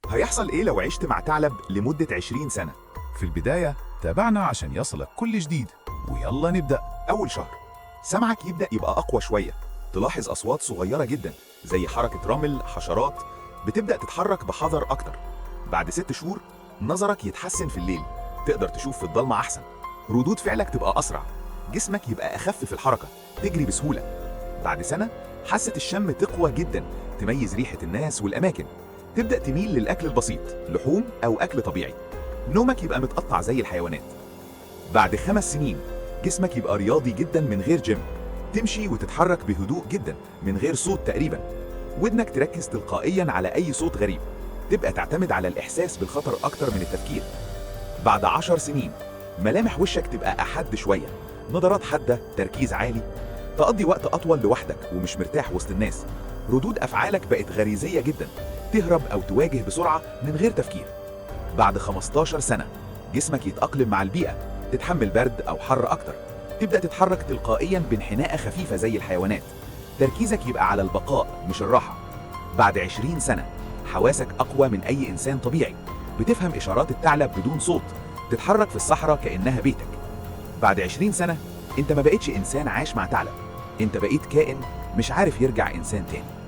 هيحصل إيه لو عشت مع ثعلب لمدة 20 سنة؟ في البداية تابعنا عشان يصلك كل جديد، ويلا نبدأ. أول شهر سمعك يبدأ يبقى أقوى شوية، تلاحظ أصوات صغيرة جدا زي حركة رمل، حشرات، بتبدأ تتحرك بحذر أكتر. بعد 6 شهور نظرك يتحسن في الليل، تقدر تشوف في الضلمة أحسن، ردود فعلك تبقى أسرع، جسمك يبقى أخف في الحركة، تجري بسهولة. بعد سنة حاسة الشم تقوى جدا، تميز ريحة الناس والأماكن، تبدأ تميل للأكل البسيط، لحوم أو أكل طبيعي. نومك يبقى متقطع زي الحيوانات. بعد 5 سنين جسمك يبقى رياضي جدا من غير جيم، تمشي وتتحرك بهدوء جدا من غير صوت تقريبا. ودنك تركز تلقائيا على أي صوت غريب، تبقى تعتمد على الإحساس بالخطر أكتر من التفكير. بعد 10 سنين ملامح وشك تبقى أحد شوية، نظرات حادة، تركيز عالي، تقضي وقت أطول لوحدك ومش مرتاح وسط الناس. ردود أفعالك بقت غريزية جدا، تهرب أو تواجه بسرعة من غير تفكير. بعد 15 سنة جسمك يتأقلم مع البيئة، تتحمل برد أو حر أكتر، تبدأ تتحرك تلقائيا بانحناءة خفيفة زي الحيوانات، تركيزك يبقى على البقاء مش الراحة. بعد 20 سنة حواسك أقوى من أي إنسان طبيعي، بتفهم إشارات الثعلب بدون صوت، تتحرك في الصحراء كأنها بيتك. بعد 20 سنة انت ما بقيتش إنسان عاش مع ثعلب، انت بقيت كائن مش عارف يرجع إنسان تاني.